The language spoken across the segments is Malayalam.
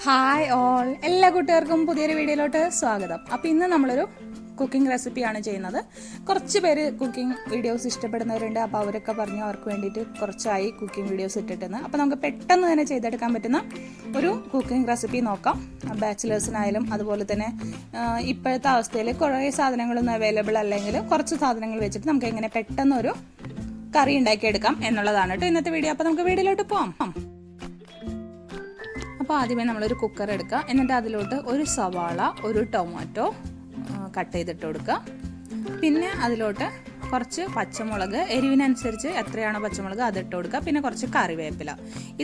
ഹായ് ഓൾ, എല്ലാ കൂട്ടുകാർക്കും പുതിയൊരു വീഡിയോയിലോട്ട് സ്വാഗതം. അപ്പോൾ ഇന്ന് നമ്മളൊരു കുക്കിംഗ് റെസിപ്പിയാണ് ചെയ്യുന്നത്. കുറച്ച് പേര് കുക്കിംഗ് വീഡിയോസ് ഇഷ്ടപ്പെടുന്നവരുണ്ട്. അപ്പോൾ അവരൊക്കെ പറഞ്ഞു അവർക്ക് വേണ്ടിയിട്ട് കുറച്ചായി കുക്കിംഗ് വീഡിയോസ് ഇട്ടിട്ടെന്ന്. അപ്പോൾ നമുക്ക് പെട്ടെന്ന് തന്നെ ചെയ്തെടുക്കാൻ പറ്റുന്ന ഒരു കുക്കിംഗ് റെസിപ്പി നോക്കാം. ബാച്ചിലേഴ്സിനായാലും അതുപോലെ തന്നെ ഇപ്പോഴത്തെ അവസ്ഥയിൽ കുറേ സാധനങ്ങളൊന്നും അവൈലബിൾ അല്ലെങ്കിൽ കുറച്ച് സാധനങ്ങൾ വെച്ചിട്ട് നമുക്ക് എങ്ങനെ പെട്ടെന്ന് ഒരു കറി ഉണ്ടാക്കിയെടുക്കാം എന്നുള്ളതാണ് കേട്ടോ ഇന്നത്തെ വീഡിയോ. അപ്പോൾ നമുക്ക് വീഡിയോയിലോട്ട് പോകാം. അപ്പോൾ ആദ്യമേ നമ്മളൊരു കുക്കർ എടുക്കുക. എന്നിട്ട് അതിലോട്ട് ഒരു സവാള, ഒരു ടൊമാറ്റോ കട്ട് ചെയ്തിട്ട് കൊടുക്കുക. പിന്നെ അതിലോട്ട് കുറച്ച് പച്ചമുളക്, എരിവിനനുസരിച്ച് എത്രയാണോ പച്ചമുളക് അതിട്ട് കൊടുക്കുക. പിന്നെ കുറച്ച് കറിവേപ്പില.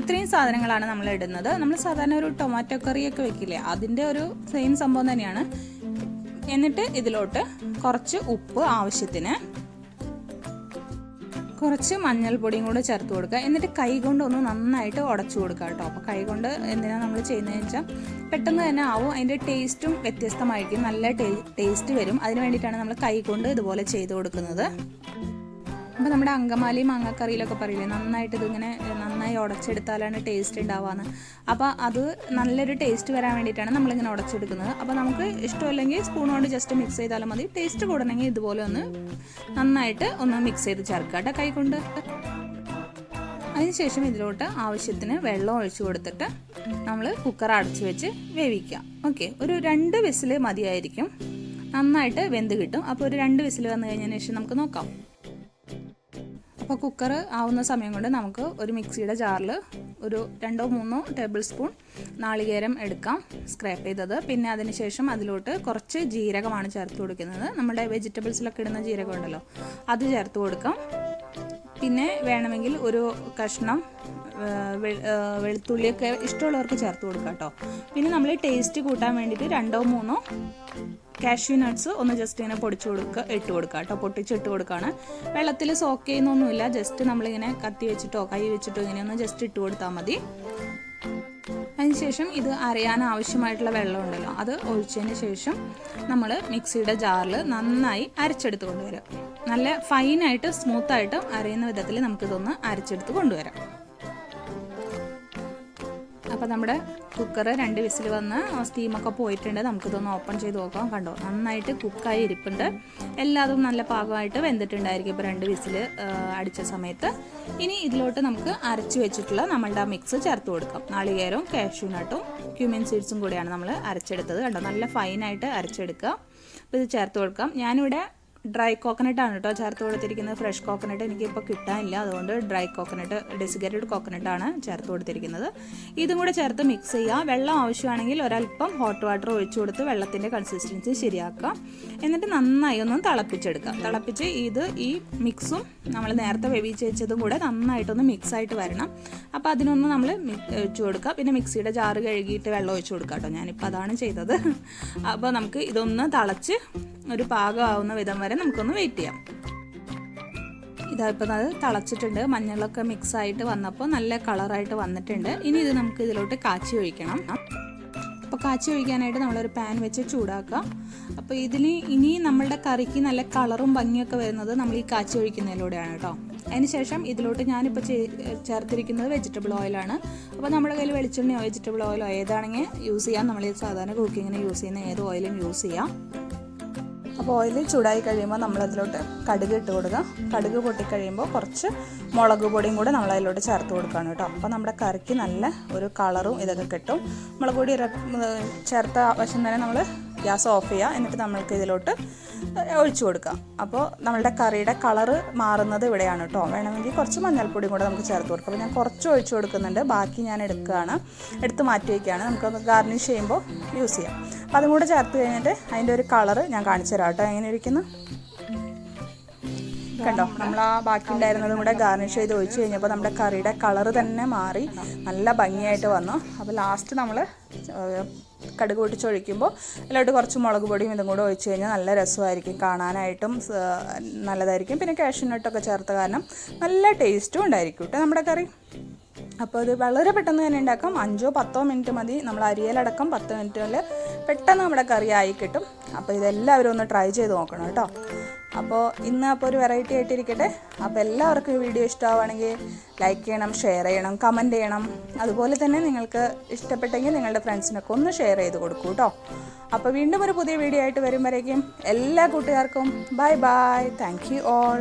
ഇത്രയും സാധനങ്ങളാണ് നമ്മൾ ഇടുന്നത്. നമ്മൾ സാധാരണ ഒരു ടൊമാറ്റോ കറിയൊക്കെ വെക്കില്ലേ, അതിൻ്റെ ഒരു സെയിം സംഭവം തന്നെയാണ്. എന്നിട്ട് ഇതിലോട്ട് കുറച്ച് ഉപ്പ് ആവശ്യത്തിന്, കുറച്ച് മഞ്ഞൾപ്പൊടിയും കൂടെ ചേർത്ത് കൊടുക്കുക. എന്നിട്ട് കൈ കൊണ്ട് ഒന്ന് നന്നായിട്ട് ഉടച്ചു കൊടുക്കുക കേട്ടോ. അപ്പോൾ കൈ കൊണ്ട് എന്തിനാണ് നമ്മൾ ചെയ്യുന്നതെന്ന് വെച്ചാൽ പെട്ടെന്ന് തന്നെ ആവും, അതിൻ്റെ ടേസ്റ്റും വ്യത്യസ്തമായിരിക്കും, നല്ല ടേസ്റ്റ് വരും. അതിന് വേണ്ടിയിട്ടാണ് നമ്മൾ കൈ കൊണ്ട് ഇതുപോലെ ചെയ്ത് കൊടുക്കുന്നത്. അപ്പോൾ നമ്മുടെ അങ്കമാലി മാങ്ങാക്കറിയിലൊക്കെ പറയില്ലേ, നന്നായിട്ട് ഇതിങ്ങനെ നന്നായി ഉടച്ചെടുത്താലാണ് ടേസ്റ്റ് ഉണ്ടാവുകയെന്ന്. അപ്പോൾ അത് നല്ലൊരു ടേസ്റ്റ് വരാൻ വേണ്ടിയിട്ടാണ് നമ്മളിങ്ങനെ ഉടച്ചെടുക്കുന്നത്. അപ്പോൾ നമുക്ക് ഇഷ്ടമല്ലെങ്കിൽ സ്പൂൺ കൊണ്ട് ജസ്റ്റ് മിക്സ് ചെയ്താലും മതി. ടേസ്റ്റ് കൂടണമെങ്കിൽ ഇതുപോലെ ഒന്ന് നന്നായിട്ട് ഒന്ന് മിക്സ് ചെയ്ത് ചേർക്കുക കേട്ടോ കൈ കൊണ്ട്. അതിനുശേഷം ഇതിലോട്ട് ആവശ്യത്തിന് വെള്ളം ഒഴിച്ചു കൊടുത്തിട്ട് നമ്മൾ കുക്കർ അടച്ചു വെച്ച് വേവിക്കുക. ഓക്കെ, ഒരു 2 വിസിൽ മതിയായിരിക്കും, നന്നായിട്ട് വെന്ത് കിട്ടും. അപ്പോൾ ഒരു 2 വിസിൽ വന്നു കഴിഞ്ഞതിന് ശേഷം നമുക്ക് നോക്കാം. അപ്പോൾ കുക്കർ ആവുന്ന സമയം കൊണ്ട് നമുക്ക് ഒരു മിക്സിയുടെ ജാറിൽ ഒരു 2-3 ടേബിൾ സ്പൂൺ നാളികേരം എടുക്കാം, സ്ക്രാപ്പ് ചെയ്തത്. പിന്നെ അതിനുശേഷം അതിലോട്ട് കുറച്ച് ജീരകമാണ് ചേർത്ത് കൊടുക്കുന്നത്. നമ്മുടെ വെജിറ്റബിൾസിലൊക്കെ ഇടുന്ന ജീരകം ഉണ്ടല്ലോ, അത് ചേർത്ത് കൊടുക്കാം. പിന്നെ വേണമെങ്കിൽ ഒരു കഷ്ണം വെളുത്തുള്ളിയൊക്കെ ഇഷ്ടമുള്ളവർക്ക് ചേർത്ത് കൊടുക്കാം കേട്ടോ. പിന്നെ നമ്മൾ ടേസ്റ്റ് കൂട്ടാൻ വേണ്ടിയിട്ട് 2-3 കാഷ്യൂ നട്ട്സ് ഒന്ന് ജസ്റ്റ് ഇങ്ങനെ ഇട്ട് കൊടുക്കുക കേട്ടോ. പൊട്ടിച്ചിട്ട് കൊടുക്കുകയാണ്. വെള്ളത്തിൽ സോക്ക് ചെയ്യുന്നൊന്നുമില്ല, ജസ്റ്റ് നമ്മളിങ്ങനെ കത്തി വെച്ചിട്ടോ കൈ വെച്ചിട്ടോ ഇങ്ങനെയൊന്ന് ജസ്റ്റ് ഇട്ട് കൊടുത്താൽ മതി. അതിനുശേഷം ഇത് അരയാൻ ആവശ്യമായിട്ടുള്ള വെള്ളം ഉണ്ടല്ലോ, അത് ഒഴിച്ചതിന് ശേഷം നമ്മൾ മിക്സിയുടെ ജാറിൽ നന്നായി അരച്ചെടുത്ത് കൊണ്ടുവരാം. നല്ല ഫൈനായിട്ട് സ്മൂത്തായിട്ട് അരയുന്ന വിധത്തിൽ നമുക്കിതൊന്ന് അരച്ചെടുത്ത് കൊണ്ടുവരാം. അപ്പോൾ നമ്മുടെ കുക്കർ 2 വിസിൽ വന്ന് സ്റ്റീമൊക്കെ പോയിട്ടുണ്ട്. നമുക്കിതൊന്ന് ഓപ്പൺ ചെയ്ത് നോക്കാം. കണ്ടോ, നന്നായിട്ട് കുക്കായി ഇരിപ്പുണ്ട്. എല്ലാതും നല്ല പാകമായിട്ട് വെന്തിട്ടുണ്ടായിരിക്കും ഇപ്പോൾ 2 വിസിൽ അടിച്ച സമയത്ത്. ഇനി ഇതിലോട്ട് നമുക്ക് അരച്ച് വെച്ചിട്ടുള്ള നമ്മളുടെ ആ മിക്സ് ചേർത്ത് കൊടുക്കാം. നാളികേരവും കാഷ്യൂ നട്ടും ക്യൂമിൻ സീഡ്സും കൂടിയാണ് നമ്മൾ അരച്ചെടുത്തത്. കണ്ടോ, നല്ല ഫൈനായിട്ട് അരച്ചെടുക്കുക. അപ്പോൾ ഇത് ചേർത്ത് കൊടുക്കാം. ഞാനിവിടെ ഡ്രൈ കോക്കനട്ടാണ് കേട്ടോ ചേർത്ത് കൊടുത്തിരിക്കുന്നത്. ഫ്രഷ് കോക്കനട്ട് എനിക്കിപ്പോൾ കിട്ടാനില്ല, അതുകൊണ്ട് ഡ്രൈ കോക്കനട്ട്, ഡെസിക്കേറ്റഡ് കോക്കനട്ടാണ് ചേർത്ത് കൊടുത്തിരിക്കുന്നത്. ഇതും കൂടെ ചേർത്ത് മിക്സ് ചെയ്യുക. വെള്ളം ആവശ്യമാണെങ്കിൽ ഒരല്പം ഹോട്ട് വാട്ടർ ഒഴിച്ചു കൊടുത്ത് വെള്ളത്തിൻ്റെ കൺസിസ്റ്റൻസി ശരിയാക്കുക. എന്നിട്ട് നന്നായി ഒന്ന് തിളപ്പിച്ചെടുക്കുക. തിളപ്പിച്ച് ഈ മിക്സും നമ്മൾ നേരത്തെ വേവിച്ച് വെച്ചതും കൂടെ നന്നായിട്ടൊന്ന് മിക്സായിട്ട് വരണം. അപ്പോൾ അതിനൊന്ന് നമ്മൾ ഒഴിച്ചു കൊടുക്കുക. പിന്നെ മിക്സിയുടെ ജാറ് കഴുകിയിട്ട് വെള്ളം ഒഴിച്ചു കൊടുക്കുക കേട്ടോ. ഞാനിപ്പോൾ അതാണ് ചെയ്തത്. അപ്പോൾ നമുക്ക് ഇതൊന്ന് തിളച്ച് ഒരു പാകമാവുന്ന വിധം വരെ നമുക്കൊന്ന് വെയിറ്റ് ചെയ്യാം. ഇതായിപ്പോൾ അത് തിളച്ചിട്ടുണ്ട്. മഞ്ഞളൊക്കെ മിക്സായിട്ട് വന്നപ്പോൾ നല്ല കളറായിട്ട് വന്നിട്ടുണ്ട്. ഇനി ഇത് നമുക്ക് ഇതിലോട്ട് കാച്ചി ഒഴിക്കണം. അപ്പോൾ കാച്ചി ഒഴിക്കാനായിട്ട് നമ്മളൊരു പാൻ വെച്ച് ചൂടാക്കുക. അപ്പോൾ ഇനി നമ്മളുടെ കറിക്ക് നല്ല കളറും ഭംഗിയൊക്കെ വരുന്നത് നമ്മൾ ഈ കാച്ചി ഒഴിക്കുന്നതിലൂടെയാണ് കേട്ടോ. അതിനുശേഷം ഇതിലോട്ട് ഞാനിപ്പോൾ ചേർത്തിരിക്കുന്നത് വെജിറ്റബിൾ ഓയിലാണ്. അപ്പോൾ നമ്മുടെ കയ്യിൽ വെളിച്ചെണ്ണയോ വെജിറ്റബിൾ ഓയിലോ ഏതാണെങ്കിൽ യൂസ് ചെയ്യാം. നമ്മൾ സാധാരണ കുക്കിങ്ങിന് യൂസ് ചെയ്യുന്ന ഏത് ഓയിലും യൂസ് ചെയ്യാം. അപ്പോൾ ഓയിൽ ചൂടായി കഴിയുമ്പോൾ നമ്മളതിലോട്ട് കടുക് ഇട്ട് കൊടുക്കുക. കടുക് പൊട്ടിക്കഴിയുമ്പോൾ കുറച്ച് മുളക് പൊടിയും കൂടെ നമ്മളതിലോട്ട് ചേർത്ത് കൊടുക്കുകയാണ് കേട്ടോ. അപ്പോൾ നമ്മുടെ കറിക്ക് നല്ല ഒരു കളറും ഇതൊക്കെ കിട്ടും. മുളക് പൊടി ചേർത്ത വശം തന്നെ നമ്മൾ ഗ്യാസ് ഓഫ് ചെയ്യുക. എന്നിട്ട് നമ്മൾക്ക് ഇതിലോട്ട് ഒഴിച്ചു കൊടുക്കുക. അപ്പോൾ നമ്മളുടെ കറിയുടെ കളറ് മാറുന്നത് ഇവിടെയാണ് കേട്ടോ. വേണമെങ്കിൽ കുറച്ച് മഞ്ഞൾപ്പൊടിയും കൂടെ നമുക്ക് ചേർത്ത് കൊടുക്കാം. അപ്പോൾ ഞാൻ കുറച്ച് ഒഴിച്ചു കൊടുക്കുന്നുണ്ട്, ബാക്കി ഞാൻ എടുത്ത് മാറ്റി വയ്ക്കുകയാണ്. നമുക്കൊന്ന് ഗാർണിഷ് ചെയ്യുമ്പോൾ യൂസ് ചെയ്യാം. അപ്പോൾ അതും കൂടെ ചേർത്ത് കഴിഞ്ഞിട്ട് അതിൻ്റെ ഒരു കളറ് ഞാൻ കാണിച്ചു തരാം കേട്ടോ എങ്ങനെ ഇരിക്കുന്നു. കണ്ടോ, നമ്മൾ ആ ബാക്കി ഉണ്ടായിരുന്നതും കൂടെ ഗാർണിഷ് ചെയ്ത് ഒഴിച്ച് കഴിഞ്ഞപ്പോൾ നമ്മുടെ കറിയുടെ കളറ് തന്നെ മാറി നല്ല ഭംഗിയായിട്ട് വന്നു. അപ്പോൾ ലാസ്റ്റ് നമ്മൾ കടുക് പൊട്ടിച്ചൊഴിക്കുമ്പോൾ അതിലോട്ട് കുറച്ച് മുളക് പൊടിയും ഇതും കൂടെ ഒഴിച്ച് കഴിഞ്ഞാൽ നല്ല രസമായിരിക്കും, കാണാനായിട്ടും നല്ലതായിരിക്കും. പിന്നെ കാഷ്യൂ നട്ടൊക്കെ ചേർത്ത കാരണം നല്ല ടേസ്റ്റും ഉണ്ടായിരിക്കും കേട്ടോ നമ്മുടെ കറി. അപ്പോൾ ഇത് വളരെ പെട്ടെന്ന് തന്നെ ഉണ്ടാക്കാം. 5-10 മിനിറ്റ് മതി. നമ്മൾ അരിയലടക്കം 10 മിനിറ്റിൽ പെട്ടെന്ന് നമ്മുടെ കറി ആയി കിട്ടും. അപ്പോൾ ഇതെല്ലാവരും ഒന്ന് ട്രൈ ചെയ്ത് നോക്കണം കേട്ടോ. അപ്പോൾ ഇന്ന് അപ്പോൾ ഒരു വെറൈറ്റി ആയിട്ടിരിക്കട്ടെ. അപ്പോൾ എല്ലാവർക്കും ഈ വീഡിയോ ഇഷ്ടമാവുകയാണെങ്കിൽ ലൈക്ക് ചെയ്യണം, ഷെയർ ചെയ്യണം, കമൻറ്റ് ചെയ്യണം. അതുപോലെ തന്നെ നിങ്ങൾക്ക് ഇഷ്ടപ്പെട്ടെങ്കിൽ നിങ്ങളുടെ ഫ്രണ്ട്സിനൊക്കെ ഒന്ന് ഷെയർ ചെയ്ത് കൊടുക്കൂ കേട്ടോ. അപ്പോൾ വീണ്ടും ഒരു പുതിയ വീഡിയോ ആയിട്ട് വരുമ്പോഴേക്കും എല്ലാ കൂട്ടുകാർക്കും bye bye. Thank you all.